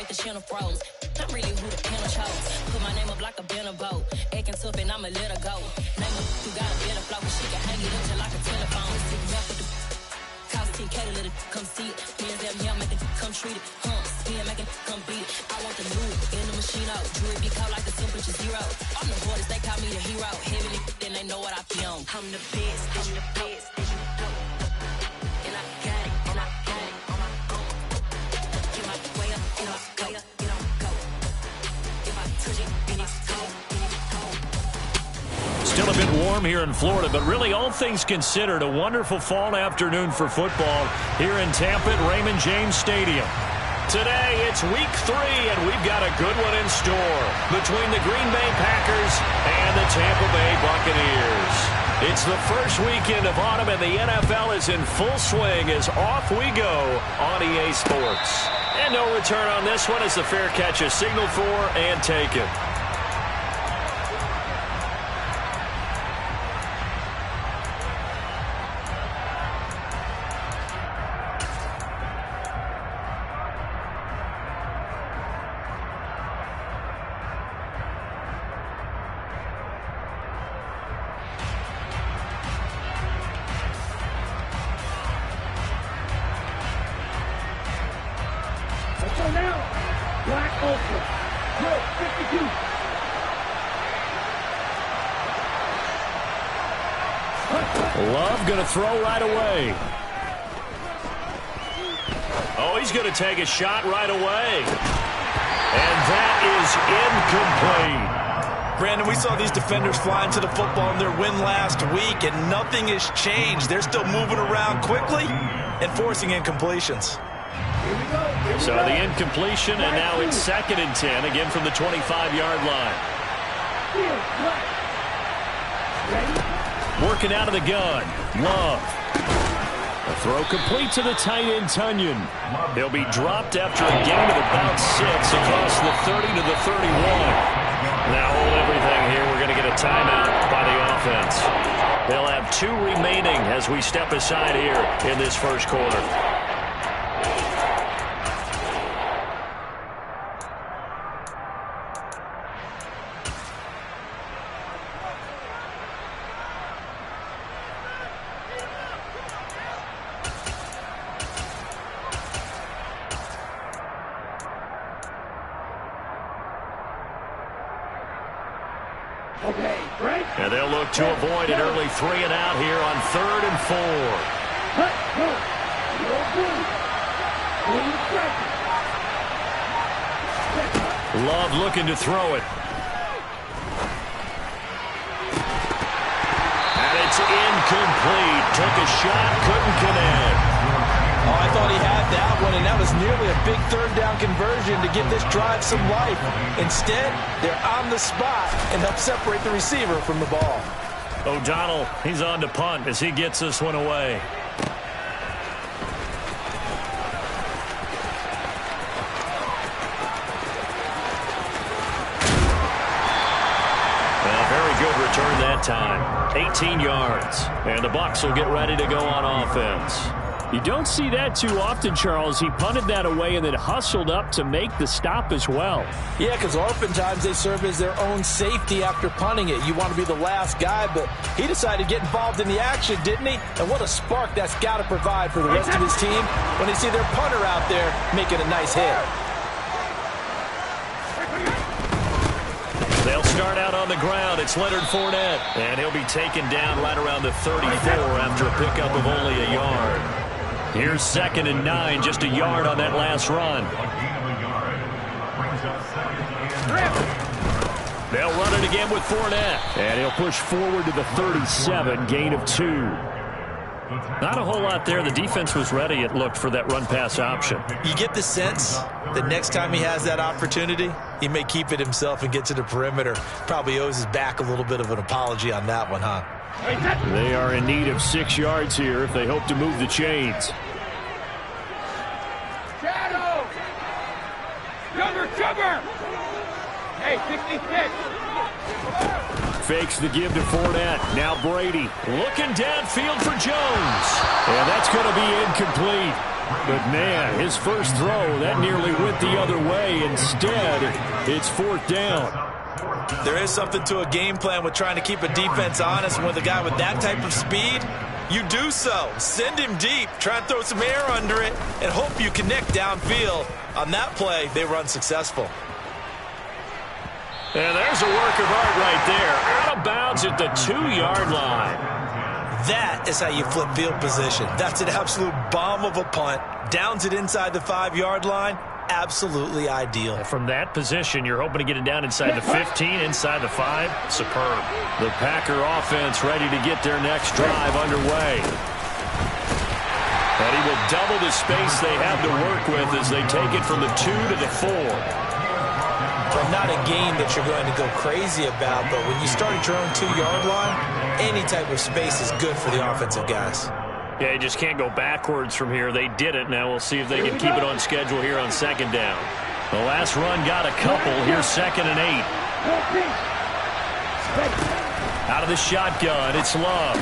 make the channel froze. I'm really who the panel chose. Put my name up like a banner boat. Acting tough and I'ma let her go. Name her who got a better flow, but she can hang it up till like a telephone. Stick me up with the cost 10K to let it come see it. Hands down here, make it come treat it. Spin, make it come beat it. I want the new in the machine out. Jewelry be caught like the temperature 0. I'm the boys, they call me the hero. Heavy, then they know what I be on. I'm the best, I'm the best, and you know. And I got it, and I got it on my own. Get my way up, get off, go, get on, go. If I touch it, then it's cold, then it's cold. Still a bit warm here in Florida, but really all things considered, a wonderful fall afternoon for football here in Tampa at Raymond James Stadium. Today, it's week 3, and we've got a good one in store between the Green Bay Packers and the Tampa Bay Buccaneers. It's the first weekend of autumn, and the NFL is in full swing as off we go on EA Sports. And no return on this one as the fair catch is signaled for and taken. So now, Black Ultra, Drill 52. Love going to throw right away. Oh, he's going to take a shot right away. And that is incomplete. Brandon, we saw these defenders fly into the football in their win last week, and nothing has changed. They're still moving around quickly and forcing incompletions. So the incompletion, and now it's 2nd and 10, again from the 25-yard line. Working out of the gun. Love. A throw complete to the tight end, Tunyon. He'll be dropped after a gain of about 6 across the 30 to the 31. Now hold everything here. We're going to get a timeout by the offense. They'll have 2 remaining as we step aside here in this first quarter. And they'll look to avoid an early 3 and out here on 3rd and 4. Love looking to throw it. And it's incomplete. Took a shot, couldn't connect. Oh, I thought he had that one, and that was nearly a big 3rd down conversion to give this drive some life. Instead, they're on the spot and help separate the receiver from the ball. O'Donnell, he's on to punt as he gets this one away. Very good return that time. 18 yards. And the Bucs will get ready to go on offense. You don't see that too often, Charles. He punted that away and then hustled up to make the stop as well. Yeah, because oftentimes they serve as their own safety after punting it. You want to be the last guy, but he decided to get involved in the action, didn't he? And what a spark that's got to provide for the rest of his team when they see their punter out there making a nice hit. They'll start out on the ground. It's Leonard Fournette, and he'll be taken down right around the 34 after a pickup of only a yard. Here's 2nd and 9, just a yard on that last run. They'll run it again with Fournette. And he'll push forward to the 37, gain of 2. Not a whole lot there. The defense was ready, it looked, for that run-pass option. You get the sense that next time he has that opportunity, he may keep it himself and get to the perimeter. Probably owes his back a little bit of an apology on that one, huh? They are in need of 6 yards here if they hope to move the chains. Shadow! Cover! Hey, 66! Fakes the give to Fournette. Now Brady looking downfield for Jones. And that's going to be incomplete. But, man, his first throw, that nearly went the other way. Instead, it's 4th down. There is something to a game plan with trying to keep a defense honest. With a guy with that type of speed, you do so. Send him deep, try and throw some air under it, and hope you connect downfield. On that play, they were unsuccessful. And there's a work of art right there. Out of bounds at the 2-yard line. That is how you flip field position. That's an absolute bomb of a punt. Downs it inside the 5-yard line. Absolutely ideal. From that position, you're hoping to get it down inside the 15, inside the 5. Superb. The Packer offense ready to get their next drive underway. And he will double the space they have to work with as they take it from the 2 to the 4. But not a game that you're going to go crazy about, but when you start at your own 2-yard line, any type of space is good for the offensive guys. Yeah, you just can't go backwards from here. They did it. Now we'll see if they can keep it on schedule here on 2nd down. The last run got a couple. Here's 2nd and 8. Out of the shotgun, it's Love.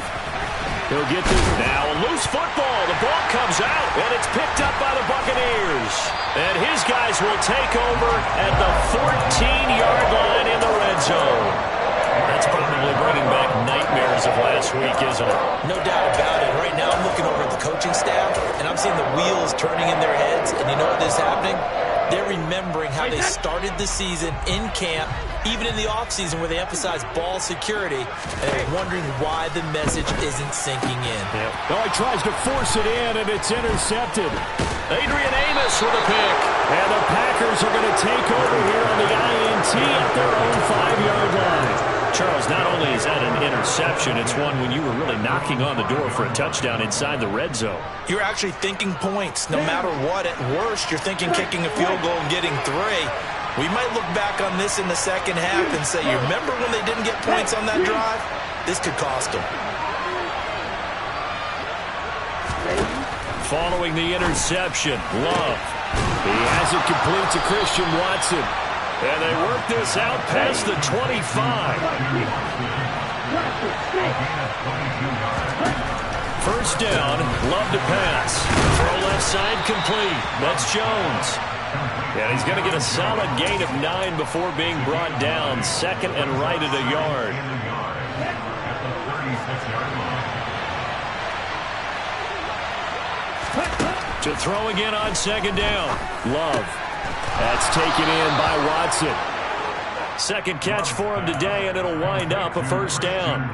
He'll get this. Now a loose football. The ball comes out, and it's picked up by the Buccaneers. And his guys will take over at the 14-yard line in the red zone. That's probably bringing back nightmares of last week, isn't it? No doubt about it. Right now I'm looking over at the coaching staff, and I'm seeing the wheels turning in their heads. And you know what is happening? They're remembering how they started the season in camp, even in the offseason where they emphasized ball security, and they're wondering why the message isn't sinking in. Oh, he tries to force it in, and it's intercepted. Adrian Amos with a pick. And the Packers are going to take over here on the INT at their own 5-yard line. Charles, not only is that an interception, it's one when you were really knocking on the door for a touchdown inside the red zone. You're actually thinking points. No matter what, at worst, you're thinking kicking a field goal and getting 3. We might look back on this in the second half and say, you remember when they didn't get points on that drive? This could cost them. Following the interception, Love. He has it complete to Christian Watson. And they work this out past the 25. First down, Love to pass. Throw left side complete. That's Jones. And he's going to get a solid gain of 9 before being brought down. 2nd and right at a yard. To throw again on 2nd down. Love. That's taken in by Watson. 2nd catch for him today, and it'll wind up a 1st down.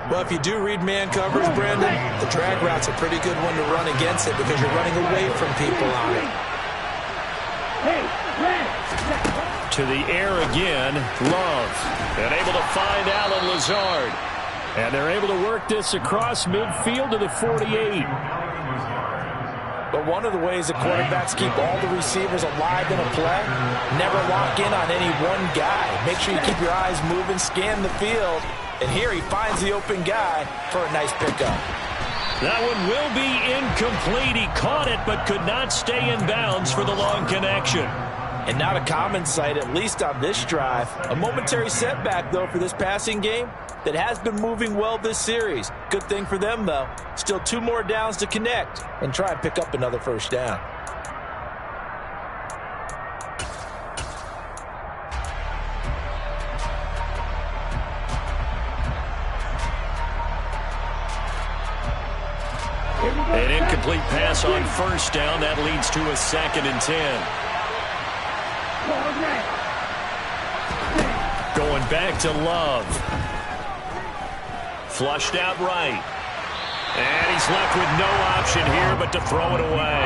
Well, if you do read man coverage, Brandon, the drag route's a pretty good one to run against it because you're running away from people on it. To the air again, Love. And able to find Alan Lazard. And they're able to work this across midfield to the 48. But one of the ways that quarterbacks keep all the receivers alive in a play, never lock in on any one guy. Make sure you keep your eyes moving, scan the field, and here he finds the open guy for a nice pickup. That one will be incomplete. He caught it but could not stay in bounds for the long connection. And not a common sight, at least on this drive. A momentary setback, though, for this passing game that has been moving well this series. Good thing for them, though. Still 2 more downs to connect and try and pick up another 1st down. An incomplete pass on 1st down. That leads to a 2nd and 10. Going back to Love. Flushed out right. And he's left with no option here but to throw it away.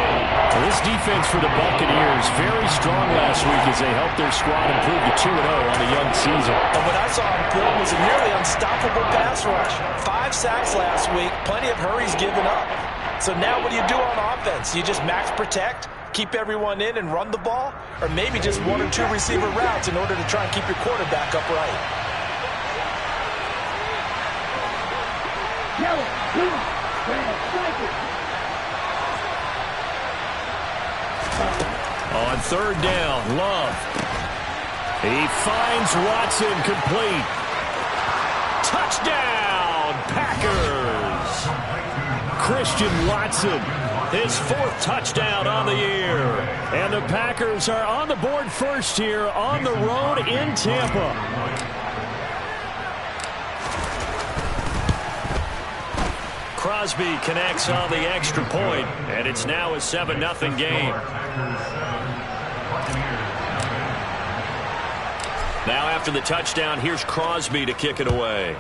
Well, this defense for the Buccaneers, very strong last week as they helped their squad improve to 2-0 on the young season. And what I saw on film was a nearly unstoppable pass rush. 5 sacks last week, plenty of hurries given up. So now what do you do on offense? You just max protect, keep everyone in and run the ball, or maybe just 1 or 2 receiver routes in order to try and keep your quarterback upright. On 3rd down, Love. He finds Watson complete. Touchdown, Packers! Christian Watson his 4th touchdown on the year. And the Packers are on the board first here on the road in Tampa. Crosby connects on the extra point, and it's now a 7-0 game. Now after the touchdown, here's Crosby to kick it away.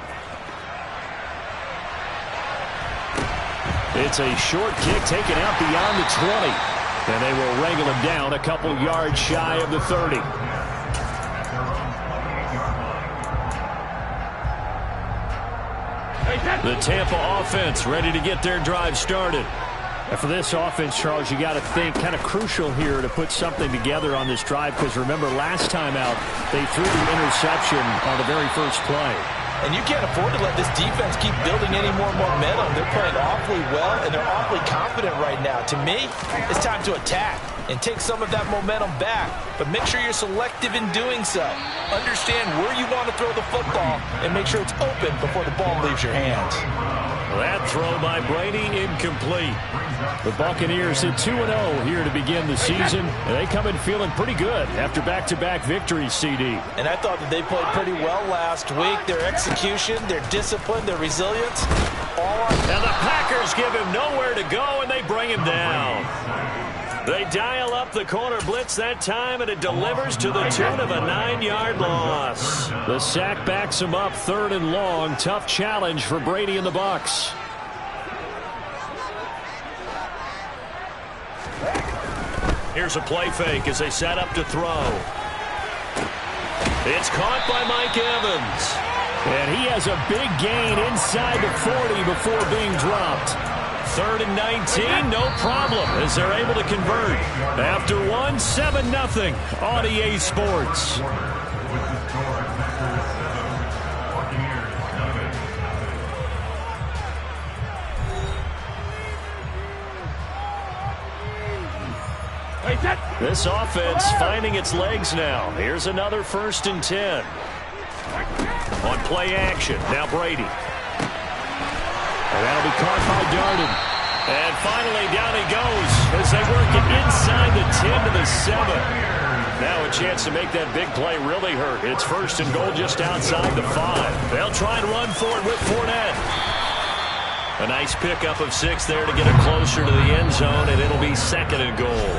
It's a short kick taken out beyond the 20. And they will wrangle him down a couple yards shy of the 30. The Tampa offense ready to get their drive started. And for this offense, Charles, you got to think kind of crucial here to put something together on this drive, because remember last time out they threw the interception on the very first play. And you can't afford to let this defense keep building any more momentum. They're playing awfully well, and they're awfully confident right now. To me, it's time to attack and take some of that momentum back. But make sure you're selective in doing so. Understand where you want to throw the football and make sure it's open before the ball leaves your hands. That throw by Brady incomplete. The Buccaneers at 2-0 here to begin the season. And they come in feeling pretty good after back-to-back victories, CD. And I thought that they played pretty well last week. Their execution, their discipline, their resilience, all on. And the Packers give him nowhere to go, and they bring him down. They dial up the corner blitz that time, and it delivers to the tune of a 9-yard loss. The sack backs him up 3rd and long. Tough challenge for Brady and the Bucs. Here's a play fake as they set up to throw. It's caught by Mike Evans. And he has a big gain inside the 40 before being dropped. 3rd and 19, no problem, as they're able to convert. After 7-0 on EA Sports. This offense finding its legs now. Here's another 1st and 10. On play action, now Brady. And that'll be caught by Darden. And finally, down he goes as they work it inside the 10 to the 7. Now a chance to make that big play really hurt. It's 1st and goal just outside the 5. They'll try and run for it with Fournette. A nice pickup of 6 there to get it closer to the end zone, and it'll be 2nd and goal.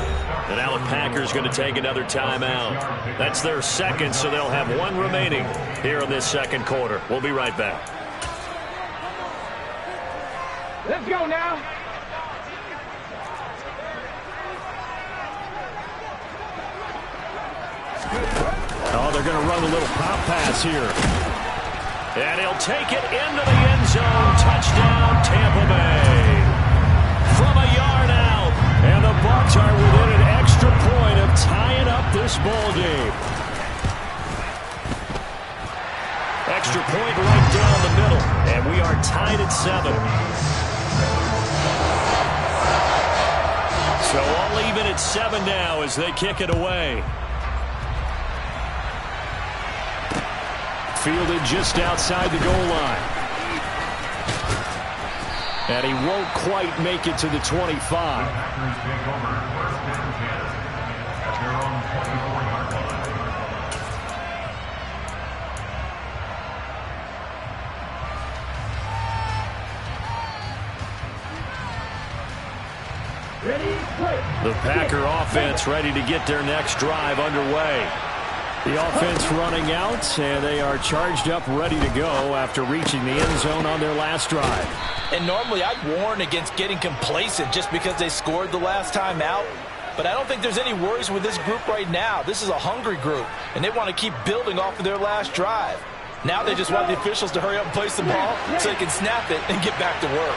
And now the Packers going to take another timeout. That's their 2nd, so they'll have 1 remaining here in this 2nd quarter. We'll be right back. Let's go now. Oh, they're going to run a little pop pass here. And he'll take it into the end zone. Touchdown, Tampa Bay. From a yard out. And the Bucs are within an extra point of tying up this ball game. Extra point right down the middle. And we are tied at 7. So all even at 7 now as they kick it away. Fielded just outside the goal line. And he won't quite make it to the 25. The Packer offense ready to get their next drive underway. The offense running out, and they are charged up, ready to go after reaching the end zone on their last drive. And normally I'd warn against getting complacent just because they scored the last time out. But I don't think there's any worries with this group right now. This is a hungry group, and they want to keep building off of their last drive. Now they just want the officials to hurry up and place the ball so they can snap it and get back to work.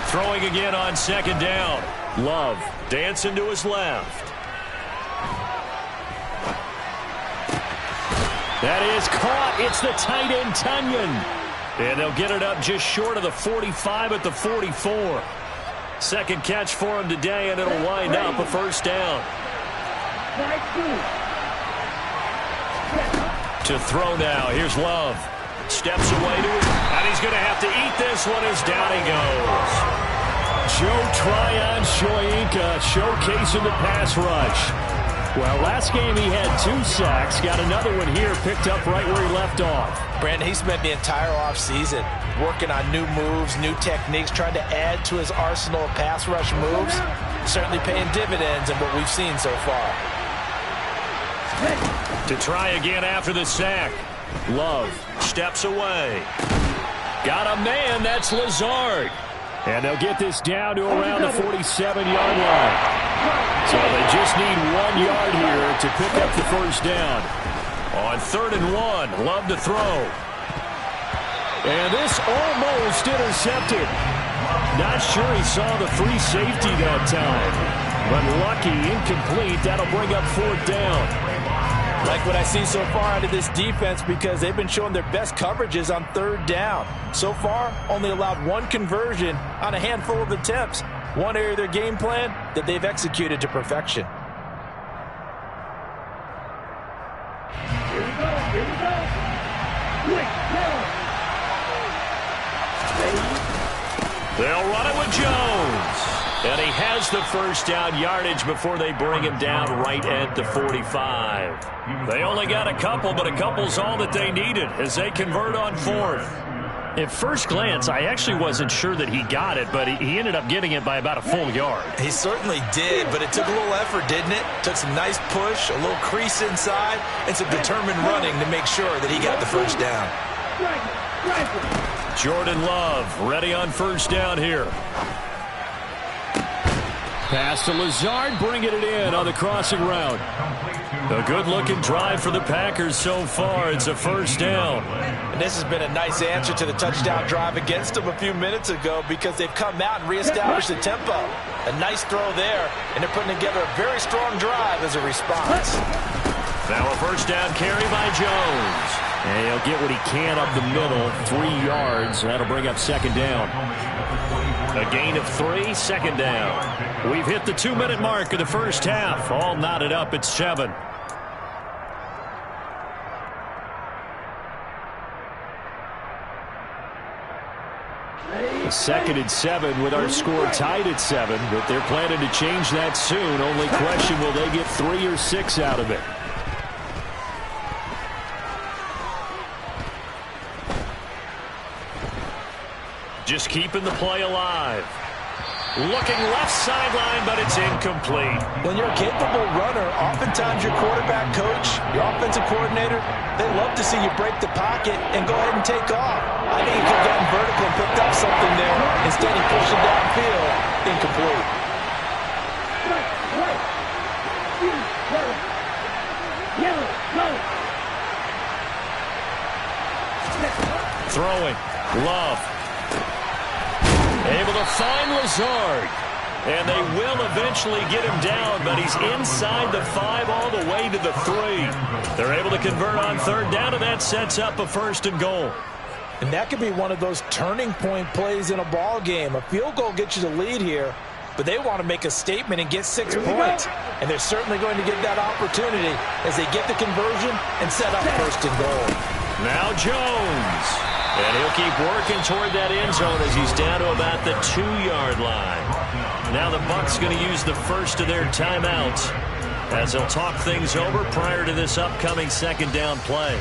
Throwing again on 2nd down. Love dancing to his left. That is caught. It's the tight end, Tunyon. And they'll get it up just short of the 45 at the 44. 2nd catch for him today, and it'll wind up a 1st down. To throw now. Here's Love. Steps away to it, and he's going to have to eat this one as down he goes. Joe Tryon-Shoyinka showcasing the pass rush. Well, last game he had 2 sacks. Got another one here, picked up right where he left off. Brandon, he spent the entire offseason working on new moves, new techniques, trying to add to his arsenal of pass rush moves. Certainly paying dividends in what we've seen so far. To try again after the sack. Love steps away. Got a man, that's Lazard. And they'll get this down to around the 47-yard line. So they just need 1 yard here to pick up the first down. On 3rd and 1, Love to throw. And this almost intercepted. Not sure he saw the free safety that time. But lucky, incomplete. That'll bring up 4th down. Like what I see so far out of this defense because they've been showing their best coverages on 3rd down. So far, only allowed 1 conversion on a handful of attempts. One area of their game plan that they've executed to perfection. Here we go. Quick, They'll run it with Jones. And he has the first down yardage before they bring him down right at the 45. They only got a couple, but a couple's all that they needed as they convert on 4th. At first glance, I actually wasn't sure that he got it, but he ended up getting it by about a full yard. He certainly did, but it took a little effort, didn't it? Took some nice push, a little crease inside, and some determined running to make sure that he got the first down. Jordan Love ready on first down here. Pass to Lazard, bringing it in on the crossing route. A good-looking drive for the Packers so far. It's a first down. And this has been a nice answer to the touchdown drive against them a few minutes ago because they've come out and reestablished the tempo. A nice throw there, and they're putting together a very strong drive as a response. Now a first down carry by Jones. And he'll get what he can up the middle, 3 yards. That'll bring up 2nd down. A gain of 3, 2nd down. We've hit the 2-minute mark of the first half. All knotted up at 7. A 2nd and 7 with our score tied at 7, but they're planning to change that soon. Only question, will they get 3 or 6 out of it? Just keeping the play alive. Looking left sideline, but it's incomplete. When you're a capable runner, oftentimes your quarterback coach, your offensive coordinator, they love to see you break the pocket and go ahead and take off. I think he could have gotten vertical and picked up something there. Instead, he pushed it downfield. Incomplete. Throwing. Love. Able to find Lazard. And they will eventually get him down, but he's inside the 5 all the way to the 3. They're able to convert on 3rd down, and that sets up a 1st and goal. And that could be one of those turning point plays in a ball game. A field goal gets you the lead here, but they want to make a statement and get 6 points. And they're certainly going to get that opportunity as they get the conversion and set up 1st and goal. Now Jones. And he'll keep working toward that end zone as he's down to about the 2-yard line. Now the Bucs going to use the first of their timeouts as they'll talk things over prior to this upcoming 2nd down play.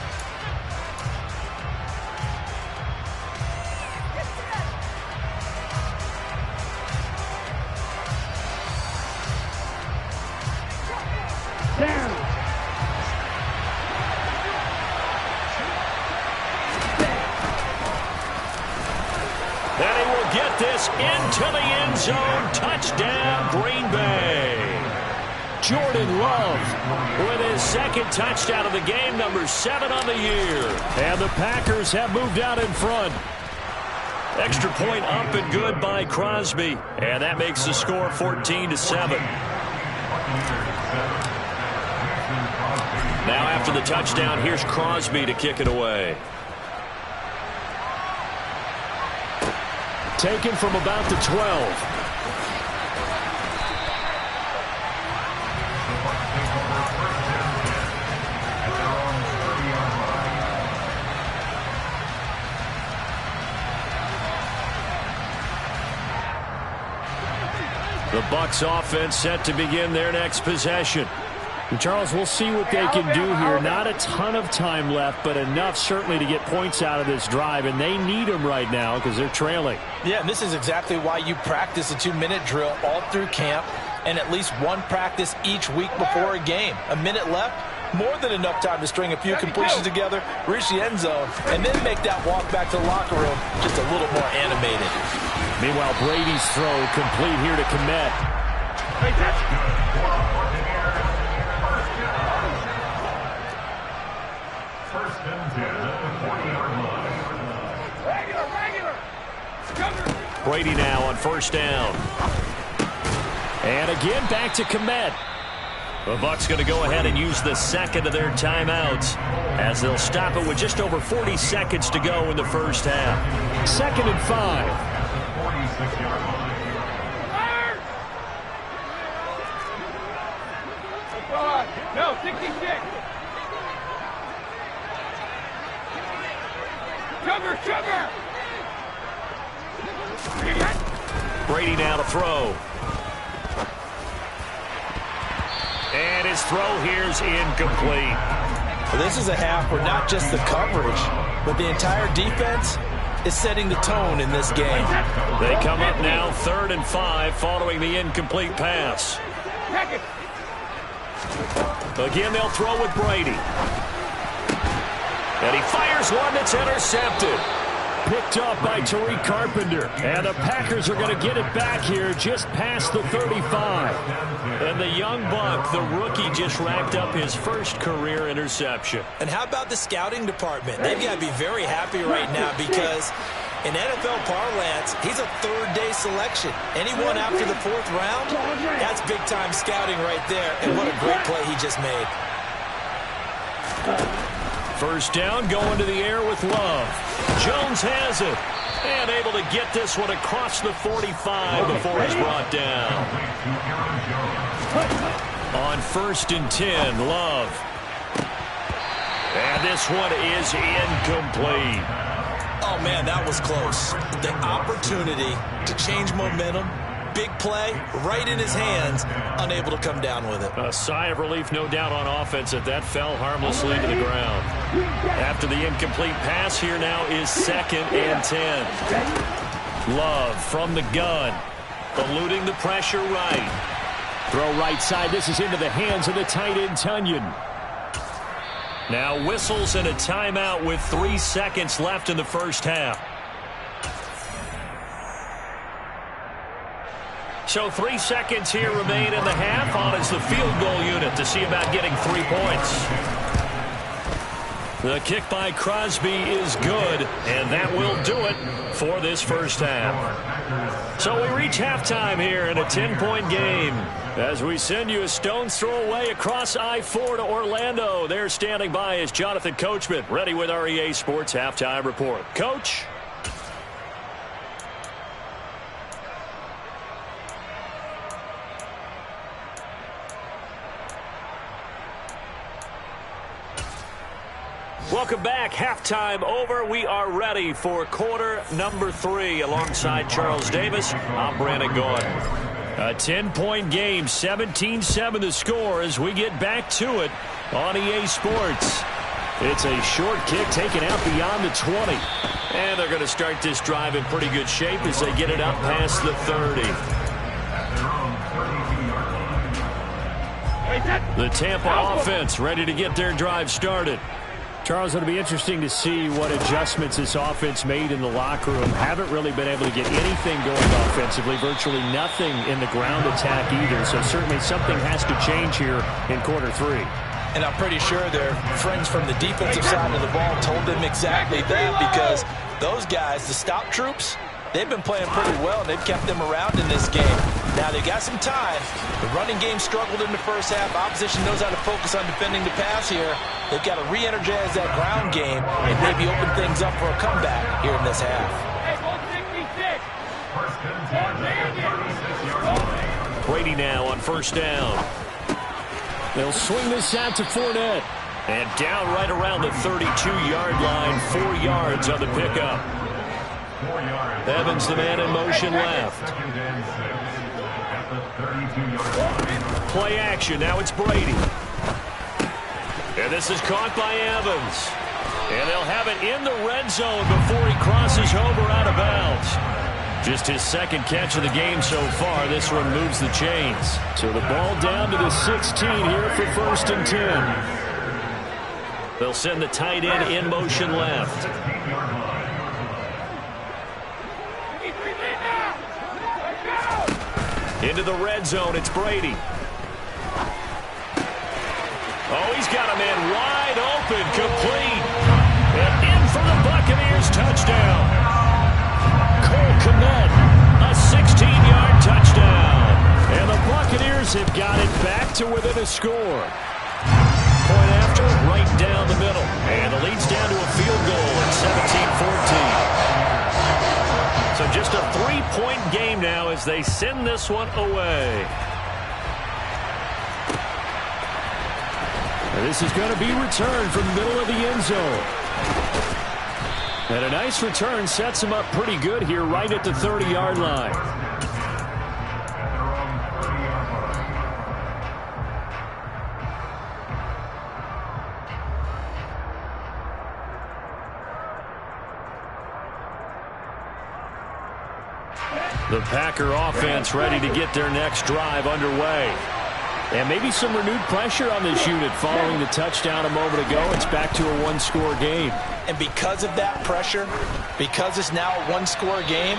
This into the end zone. Touchdown, Green Bay. Jordan Love with his 2nd touchdown of the game, number 7 on the year. And the Packers have moved out in front. Extra point up and good by Crosby. And that makes the score 14-7. Now after the touchdown, here's Crosby to kick it away. Taken from about the 12. The Bucs offense set to begin their next possession. And Charles, we'll see what they can do here. Not a ton of time left, but enough certainly to get points out of this drive, and they need them right now because they're trailing. Yeah, and this is exactly why you practice a 2-minute drill all through camp and at least one practice each week before a game. A minute left, more than enough time to string a few completions together, reach the end zone, and then make that walk back to the locker room just a little more animated. Meanwhile, Brady's throw complete here to Kmet. Brady now on first down. And again back to Kmet. The Bucs going to go ahead and use the second of their timeouts as they'll stop it with just over 40 seconds to go in the first half. 2nd and 5. No, 66. Sugar. Brady now to throw. And his throw here's incomplete. Well, this is a half where not just the coverage, but the entire defense is setting the tone in this game. They come up now 3rd and 5 following the incomplete pass. Again, they'll throw with Brady. And he fires one that's intercepted. Picked up by Tariq Carpenter. And the Packers are going to get it back here just past the 35. And the young buck, the rookie, just racked up his first career interception. And how about the scouting department? They've got to be very happy right now because in NFL parlance, he's a third-day selection. Anyone after the 4th round, that's big-time scouting right there. And what a great play he just made. First down, going to the air with Love. Jones has it. And able to get this one across the 45 before he's brought down. On 1st and 10, Love. And this one is incomplete. Oh, man, that was close. The opportunity to change momentum, big play, right in his hands, unable to come down with it. A sigh of relief, no doubt, on offense that that fell harmlessly to the ground. After the incomplete pass, here now is 2nd and 10. Love from the gun, eluding the pressure right. Throw right side. This is into the hands of the tight end, Tunyon. Now whistles and a timeout with 3 seconds left in the first half. So 3 seconds here remain in the half. On is the field goal unit to see about getting 3 points. The kick by Crosby is good, and that will do it for this first half. So we reach halftime here in a 10-point game as we send you a stone's throw away across I-4 to Orlando. There standing by is Jonathan Coachman, ready with our EA Sports Halftime Report. Coach? Welcome back. Halftime over. We are ready for quarter number 3 alongside Charles Davis. I'm Brandon Gordon. A 10-point game, 17-7 the score as we get back to it on EA Sports. It's a short kick taken out beyond the 20. And they're going to start this drive in pretty good shape as they get it up past the 30. The Tampa offense ready to get their drive started. Charles, it'll be interesting to see what adjustments this offense made in the locker room. Haven't really been able to get anything going offensively, virtually nothing in the ground attack either. So certainly something has to change here in quarter 3. And I'm pretty sure their friends from the defensive side of the ball told them exactly that, because those guys, the stop troops, they've been playing pretty well, and they've kept them around in this game. Now, they've got some time. The running game struggled in the first half. Opposition knows how to focus on defending the pass here. They've got to re-energize that ground game and maybe open things up for a comeback here in this half. Brady now on first down. They'll swing this out to Fournette. And down right around the 32-yard line, 4 yards on the pickup. Evans, the man in motion left. Play action. Now it's Brady. And this is caught by Evans. And they'll have it in the red zone before he crosses over out of bounds. Just his second catch of the game so far. This one moves the chains. So the ball down to the 16 here for 1st and 10. They'll send the tight end in motion left. Into the red zone, it's Brady. Oh, he's got a man wide open, complete. And in for the Buccaneers, touchdown. Cole Kmet, a 16-yard touchdown. And the Buccaneers have got it back to within a score. Point after, right down the middle. And the lead's down to a field goal at 17-14. So just a 3-point game now as they send this one away. And this is going to be returned from the middle of the end zone. And a nice return sets him up pretty good here right at the 30-yard line. The Packer offense ready to get their next drive underway. And maybe some renewed pressure on this unit following the touchdown a moment ago. It's back to a one-score game. And because of that pressure, because it's now a one-score game,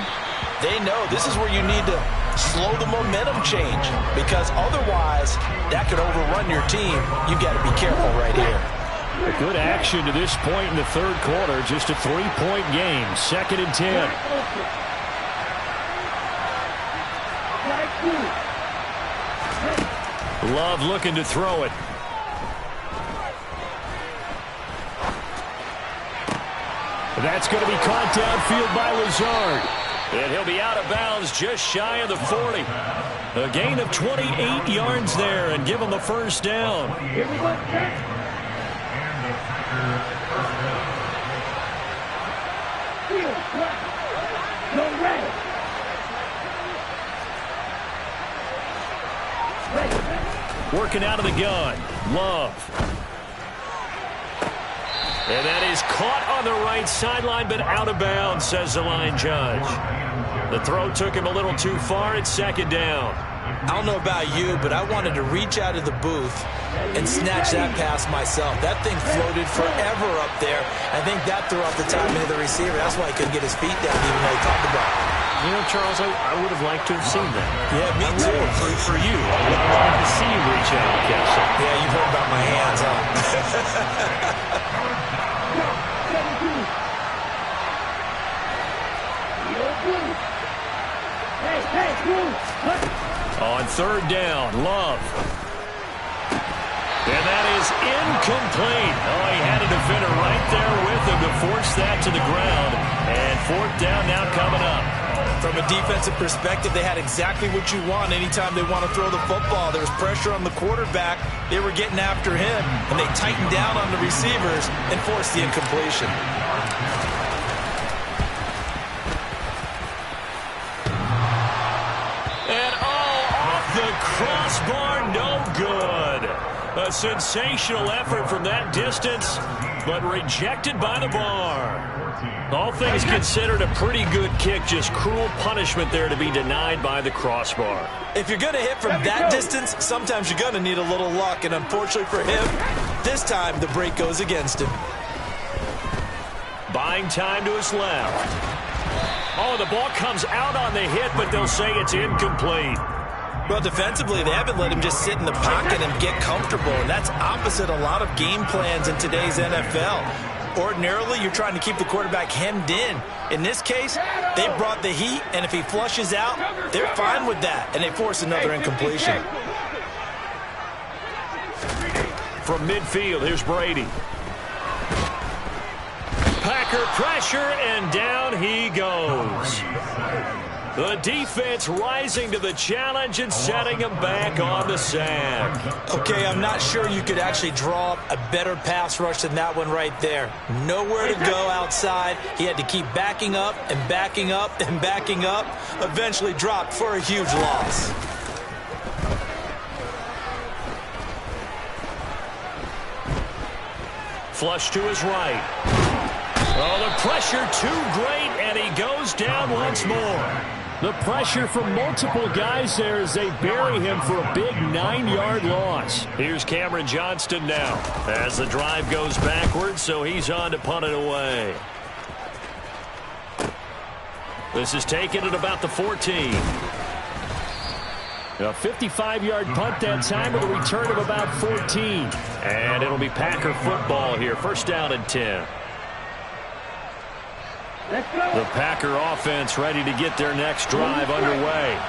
they know this is where you need to slow the momentum change. Because otherwise, that could overrun your team. You've got to be careful right here. A good action to this point in the third quarter. Just a 3-point game. 2nd and 10. Love looking to throw it. That's going to be caught downfield by Lazard. And he'll be out of bounds just shy of the 40. A gain of 28 yards there and give him the first down. Working out of the gun. Love. And that is caught on the right sideline, but out of bounds, says the line judge. The throw took him a little too far. It's 2nd down. I don't know about you, but I wanted to reach out of the booth and snatch that pass myself. That thing floated forever up there. I think that threw off the timing of the receiver. That's why he couldn't get his feet down, even though he talked about it. You know, Charles, I would have liked to have seen that. Yeah, me too. For you, I would have liked to see you reach out and catch that. Yeah, you've heard about my hands, huh? On 3rd down, Love. And that is incomplete. Oh, he had a defender right there with him to force that to the ground. And 4th down now coming up. From a defensive perspective, they had exactly what you want anytime they want to throw the football. There was pressure on the quarterback. They were getting after him, and they tightened down on the receivers and forced the incompletion. And off the crossbar, no good. A sensational effort from that distance, but rejected by the bar. All things considered, a pretty good kick. Just cruel punishment there to be denied by the crossbar. If you're going to hit from that distance, sometimes you're going to need a little luck. And unfortunately for him, this time the break goes against him. Buying time to his left. Oh, the ball comes out on the hit, but they'll say it's incomplete. Well, defensively, they haven't let him just sit in the pocket and get comfortable. And that's opposite a lot of game plans in today's NFL. Ordinarily, you're trying to keep the quarterback hemmed in. In this case, they brought the heat, and if he flushes out, they're fine with that, and they force another incompletion. From midfield, here's Brady. Packer pressure, and down he goes. The defense rising to the challenge and setting him back on the sack. Okay, I'm not sure you could actually draw up a better pass rush than that one right there. Nowhere to go outside. He had to keep backing up and backing up and backing up. Eventually dropped for a huge loss. Flush to his right. Oh, the pressure too great, and he goes down once more. The pressure from multiple guys there as they bury him for a big 9-yard loss. Here's Cameron Johnston now as the drive goes backwards, so he's on to punt it away. This is taken at about the 14. A 55-yard punt that time with a return of about 14. And it'll be Packer football here. First down and 10. The Packer offense ready to get their next drive underway.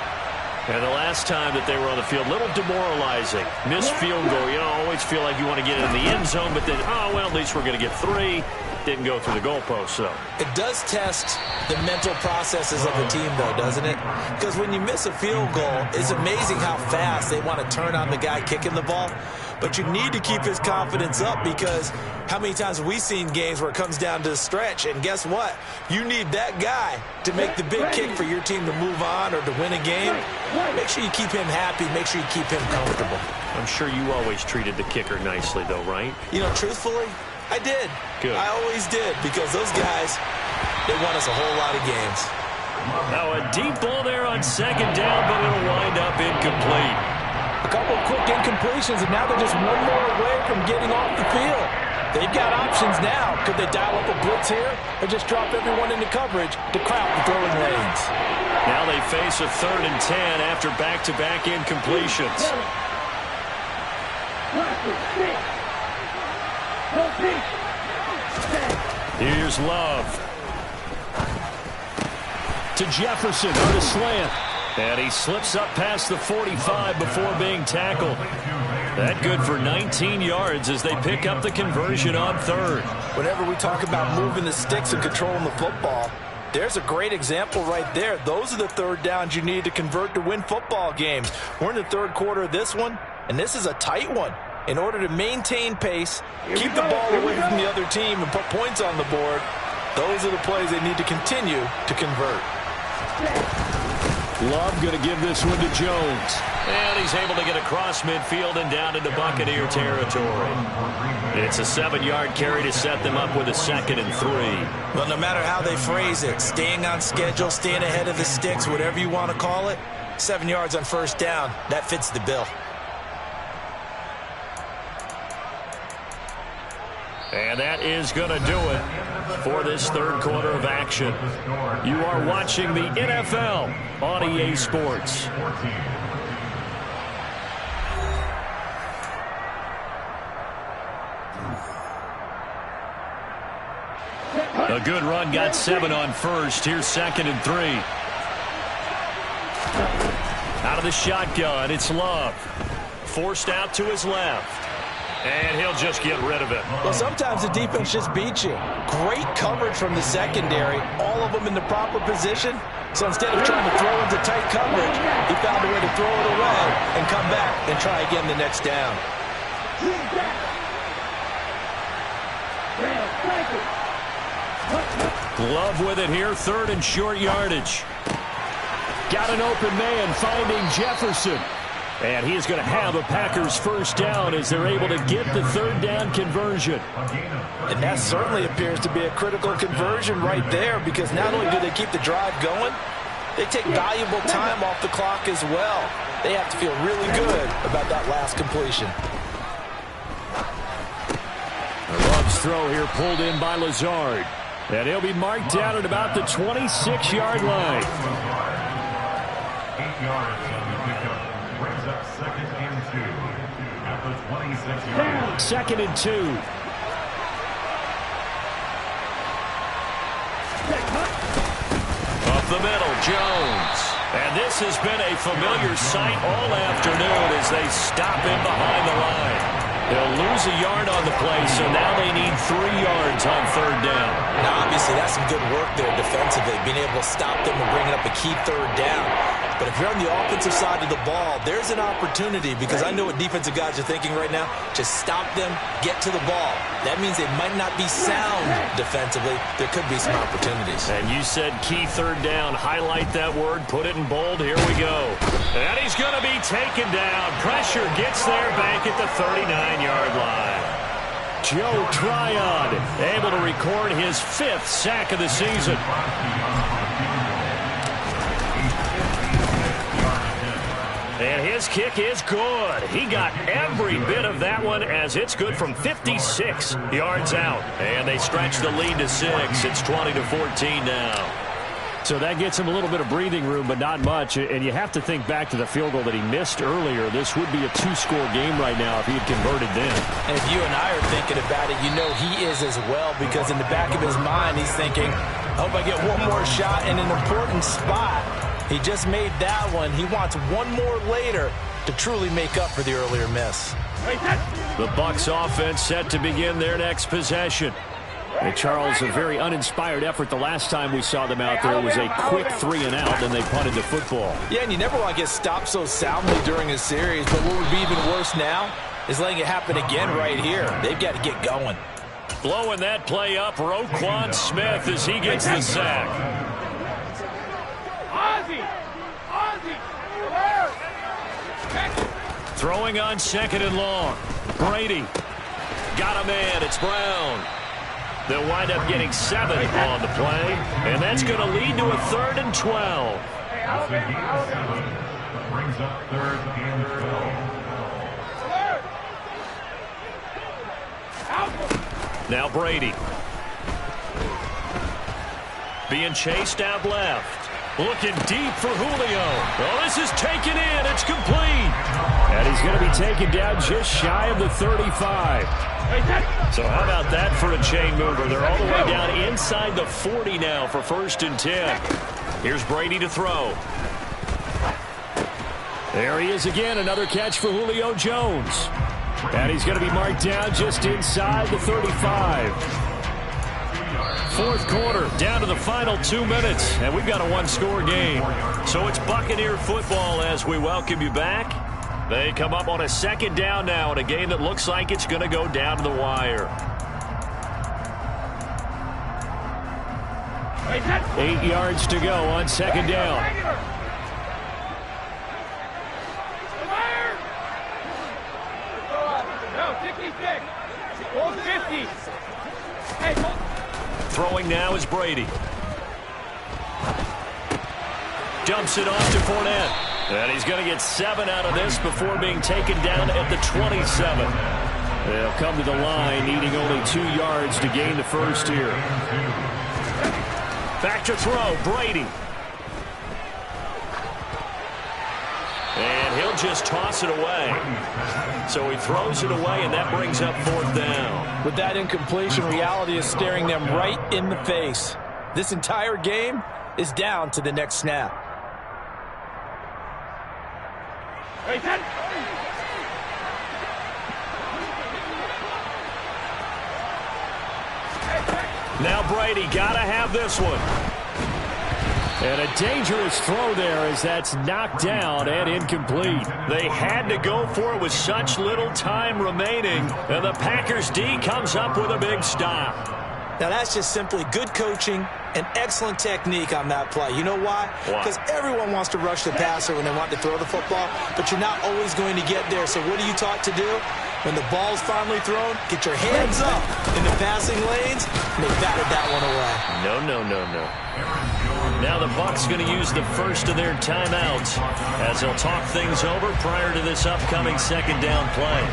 And the last time that they were on the field, a little demoralizing. Missed field goal. You know, always feel like you want to get it in the end zone, but then, oh, well, at least we're going to get 3. Didn't go through the goalpost, so. It does test the mental processes of the team, though, doesn't it? Because when you miss a field goal, it's amazing how fast they want to turn on the guy kicking the ball. But you need to keep his confidence up, because how many times have we seen games where it comes down to the stretch, and guess what? You need that guy to make the big kick for your team to move on or to win a game. Make sure you keep him happy. Make sure you keep him comfortable. I'm sure you always treated the kicker nicely, though, right? You know, truthfully, I did. Good. I always did, because those guys, they won us a whole lot of games. Now a deep ball there on second down, but it'll wind up incomplete. A couple of quick incompletions, and now they're just one more away from getting off the field. They've got options now. Could they dial up a blitz here or just drop everyone into coverage to crowd the throwing lanes? Now they face a 3rd and 10 after back-to-back incompletions. Here's Love. To Jefferson on a slant. And he slips up past the 45 before being tackled. That good for 19 yards as they pick up the conversion on 3rd. Whenever we talk about moving the sticks and controlling the football, there's a great example right there. Those are the 3rd downs you need to convert to win football games. We're in the 3rd quarter of this one, and this is a tight one. In order to maintain pace, keep the ball away from the other team, and put points on the board, those are the plays they need to continue to convert. Love going to give this one to Jones. And he's able to get across midfield and down into Buccaneer territory. It's a 7-yard carry to set them up with a 2nd and 3. Well, no matter how they phrase it, staying on schedule, staying ahead of the sticks, whatever you want to call it, 7 yards on first down, that fits the bill. And that is going to do it for this 3rd quarter of action. You are watching the NFL on EA Sports. A good run, got 7 on first. Here's 2nd and 3. Out of the shotgun, it's Love. Forced out to his left. And he'll just get rid of it. Well, sometimes the defense just beats you. Great coverage from the secondary. All of them in the proper position. So instead of trying to throw into tight coverage, he found a way to throw it away and come back and try again the next down. Love with it here, 3rd and short yardage. Got an open man finding Jefferson. And he's going to have a Packers first down as they're able to get the 3rd down conversion. And that certainly appears to be a critical conversion right there, because not only do they keep the drive going, they take valuable time off the clock as well. They have to feel really good about that last completion. Love's throw here pulled in by Lazard. And he'll be marked down at about the 26-yard line. 8 yards on the pickup. Brings up 2nd and 2 at the 26-yard line. 2nd and 2. Up the middle, Jones. And this has been a familiar sight all afternoon as they stop him behind the line. They'll lose a yard on the play, so now they need 3 yards on 3rd down. Now, obviously, that's some good work there defensively, being able to stop them and bringing up a key 3rd down. But if you're on the offensive side of the ball, there's an opportunity, because I know what defensive guys are thinking right now. Just stop them, get to the ball. That means they might not be sound defensively. There could be some opportunities. And you said key 3rd down. Highlight that word. Put it in bold. Here we go. And he's going to be taken down. Pressure gets there back at the 39-yard line. Joe Tryon able to record his 5th sack of the season. And his kick is good. He got every bit of that one as it's good from 56 yards out. And they stretch the lead to 6. It's 20-14 now. So that gets him a little bit of breathing room, but not much. And you have to think back to the field goal that he missed earlier. This would be a 2-score game right now if he had converted then. And if you and I are thinking about it, you know he is as well, because in the back of his mind, he's thinking, I hope I get one more shot in an important spot. He just made that one. He wants one more later to truly make up for the earlier miss. The Bucs offense set to begin their next possession. And Charles, a very uninspired effort the last time we saw them out there. It was a quick 3-and-out, and they punted the football. Yeah, and you never want to get stopped so soundly during a series, but what would be even worse now is letting it happen again right here. They've got to get going. Blowing that play up, Roquan Smith as he gets the sack. Throwing on 2nd and long. Brady got a man. It's Brown. They'll wind up getting 7 on the play, and that's going to lead to a 3rd and 12. Brings up 3rd and 12. Now Brady. Being chased out left. Looking deep for Julio. Oh, this is taken in. It's complete. And he's going to be taken down just shy of the 35. So how about that for a chain mover? They're all the way down inside the 40 now for 1st and 10. Here's Brady to throw. There he is again, another catch for Julio Jones. And he's going to be marked down just inside the 35. 4th quarter, down to the final 2 minutes, and we've got a 1-score game. So it's Buccaneer football as we welcome you back. They come up on a 2nd down now in a game that looks like it's going to go down to the wire. 8 yards to go on 2nd down. Throwing now is Brady. Dumps it off to Fournette. And he's going to get 7 out of this before being taken down at the 27. They'll come to the line, needing only 2 yards to gain the first here. Back to throw, Brady. And he'll just toss it away. So he throws it away, and that brings up 4th down. With that incompletion, reality is staring them right in the face. This entire game is down to the next snap. Now Brady got to have this one. And a dangerous throw there as that's knocked down and incomplete. They had to go for it with such little time remaining, and the Packers D comes up with a big stop. Now that's just simply good coaching and excellent technique on that play. You know why? Because everyone wants to rush the passer when they want to throw the football, but you're not always going to get there. So what are you taught to do? When the ball's finally thrown, get your hands up in the passing lanes, and they batted that one away. No. Now the Bucs going to use the first of their timeouts as they'll talk things over prior to this upcoming 2nd down play.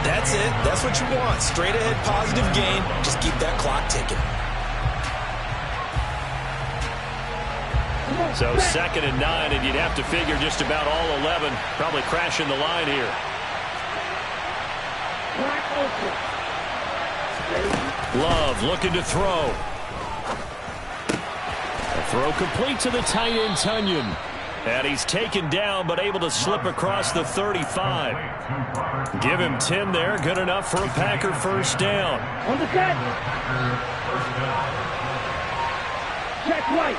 That's it. That's what you want. Straight ahead positive gain. Just keep that clock ticking. So 2nd and 9, and you'd have to figure just about all 11 probably crashing the line here. Love looking to throw. A throw complete to the tight end, Tunyon. And he's taken down but able to slip across the 35. Give him 10 there. Good enough for a Packer 1st down. On the set. Check right.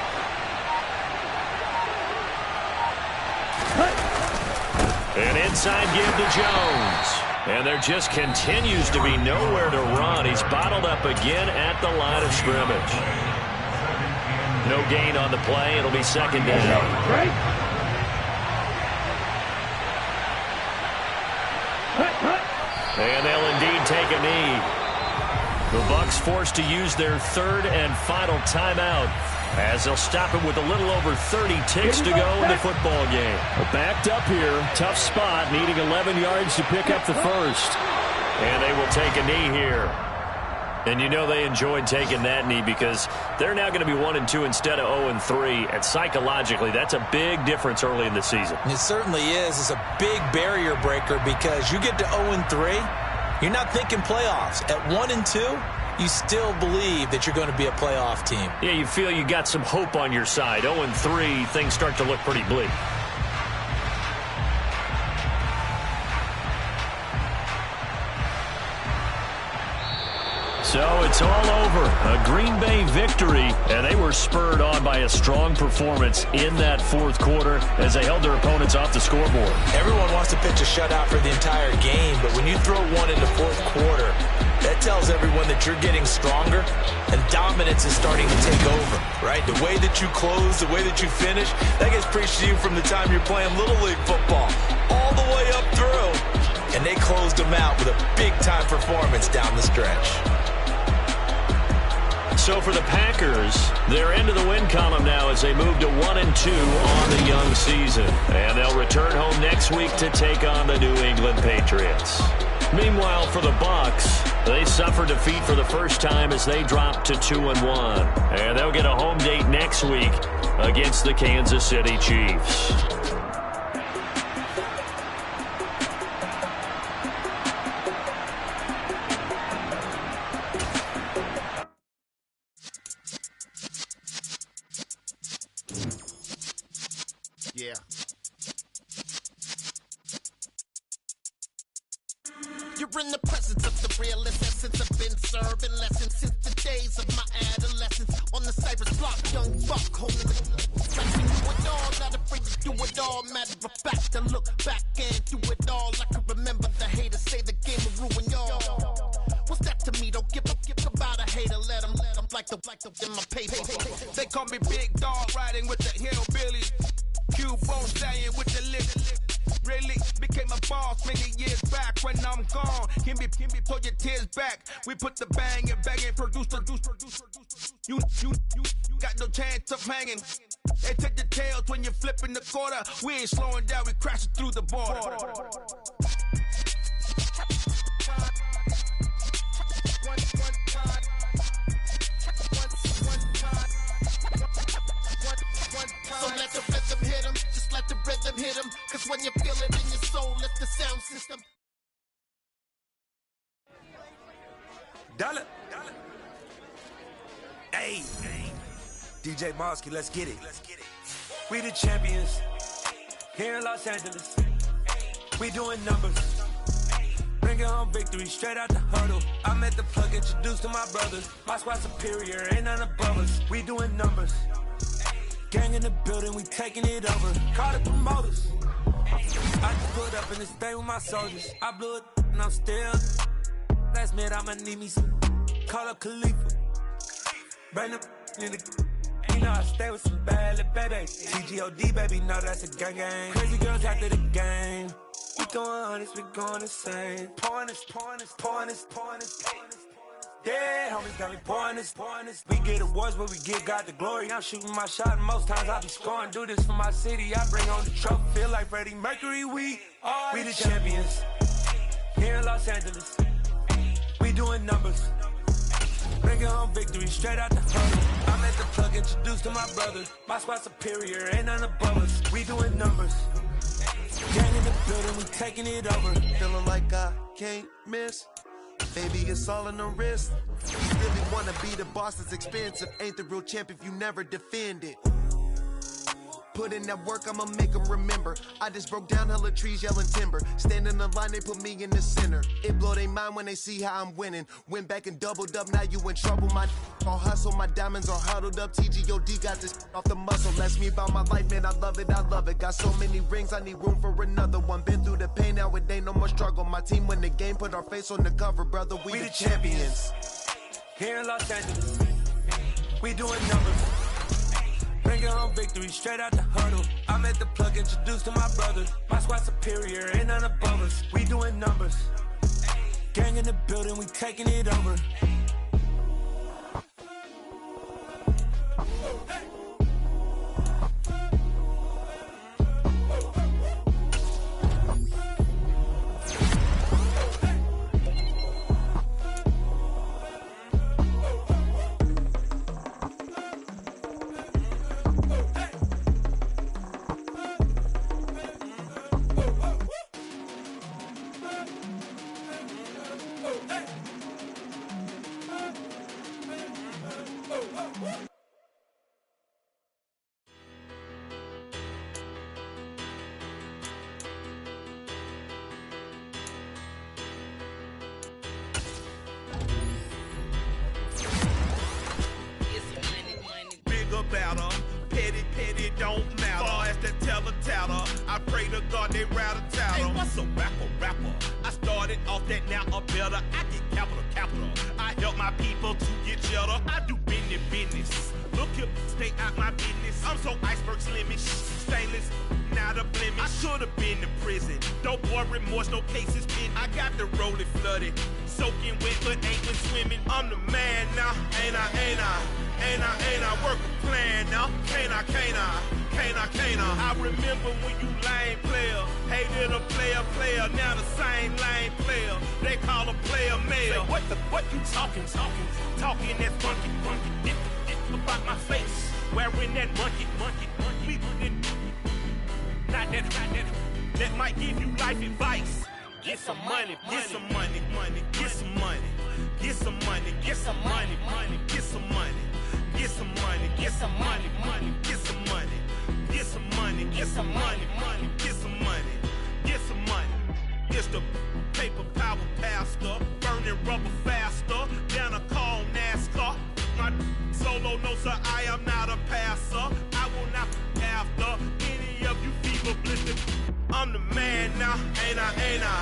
An inside give to Jones. And there just continues to be nowhere to run. He's bottled up again at the line of scrimmage. No gain on the play. It'll be 2nd down. Right. And they'll indeed take a knee. The Bucs forced to use their third and final timeout as they'll stop it with a little over 30 ticks to go in the football game. Backed up here. Tough spot, needing 11 yards to pick up the first. And they will take a knee here. And you know they enjoyed taking that knee because they're now going to be 1-2 instead of 0-3. And psychologically, that's a big difference early in the season. It certainly is. It's a big barrier breaker because you get to 0-3. You're not thinking playoffs. At 1-2, you still believe that you're going to be a playoff team. Yeah, you feel you got some hope on your side. 0-3, things start to look pretty bleak. So it's all over. A Green Bay victory, and they were spurred on by a strong performance in that fourth quarter as they held their opponents off the scoreboard. Everyone wants to pitch a shutout for the entire game, but when you throw one in the fourth quarter, that tells everyone that you're getting stronger and dominance is starting to take over, right? The way that you close, the way that you finish, that gets preached to you from the time you're playing Little League football all the way up through. And they closed them out with a big-time performance down the stretch. So for the Packers, they're into the win column now as they move to 1-2 on the young season. And they'll return home next week to take on the New England Patriots. Meanwhile, for the Bucs, they suffer defeat for the first time as they drop to 2-1. And they'll get a home date next week against the Kansas City Chiefs. Yeah. You're in the presence of the realest essence. I've been serving lessons since the days of my adolescence. On the Cypress block, young buck holding the flexing. Do it all, not afraid to do it all. Matter of fact, I look back and do it all. I can remember the haters say the game will ruin y'all. What's that to me? Don't give about a hater. Let them like the in my paper. They call me Big Dog, riding with the hillbillies. Cubone staying with the lip. Really became a boss many years back. When I'm gone, can be pull your tears back. We put the bang and produce. You got no chance of hanging. They take the tails when you're flipping the quarter. We ain't slowing down, we crashing through the border. So let the rhythm hit him, just let the rhythm hit him. Cause when you feel it in your soul, it's the sound system. Dollar. Hey. DJ Mosky, let's get it. We the champions here in Los Angeles. We doing numbers. Bringing home victory straight out the huddle. I met the plug, introduced to my brothers. My squad superior, ain't none above us. We doing numbers. Gang in the building, we taking it over. Call the promoters. I just put up in this thing with my soldiers. I blew it and I'm still. Last minute I'ma need me some. Call up Khalifa. Bring the in the. You know I stay with some bad little baby. TGOD baby, know that's a gang gang. Crazy girls after the game. We going honest, we going insane. Pouring this. Yeah, homies got me pouring this. We get awards, but we give God the glory. I'm shooting my shot, and most times I be scoring. Do this for my city, I bring on the trophy. Feel like Freddie Mercury, we the champions here in Los Angeles. We doing numbers. Bringing home victory straight out the huddle. I'm at the plug, introduced to my brothers. My squad superior, ain't none above us. We doing numbers. Gang in the building, we taking it over. Feeling like I can't miss. Baby, it's all in the wrist. You really wanna be the boss, it's expensive. Ain't the real champ if you never defend it. Put in that work, I'ma make them remember. I just broke down hella trees, yelling timber. Stand in the line, they put me in the center. It blow their mind when they see how I'm winning. Went back and doubled up, now you in trouble. My all hustle, my diamonds are huddled up. TGOD got this off the muscle. That's me about my life, man, I love it. Got so many rings, I need room for another one. Been through the pain, now it ain't no more struggle. My team win the game, put our face on the cover, brother. We the champions. Here in Los Angeles, we doing numbers. Bringing home victory straight out the huddle. I'm at the plug, introduced to my brothers. My squad superior, ain't none above us. We doing numbers. Gang in the building, we taking it over. I pray to God they rattle tattle. Hey, what's a rapper? I started off that, now a better. I get capital. I help my people to get cheddar. I do business. Look here, stay out my business. I'm so iceberg slimish, stainless, not a blemish. I should've been in prison. Don't boy remorse, no cases pinned. I got the rolling flooded, soaking wet, but ain't been swimming. I'm the man now, ain't I work a plan now. Can't I? I remember when you lame player, hated a player, now the same lame player. They call a player mayor. Say, what you talking that funky, get about my face, wearing that monkey, we not that might give you life advice. Get some money, get some money, get some money, get some money, get some money, get some money, get some money, get some money, get some money, get some money, get some money, get some money, get some money. It's the paper power pastor, burning rubber faster than a call NASCAR. My solo, no sir, I am not a passer. I will not after any of you fever blistered. I'm the man now, ain't I?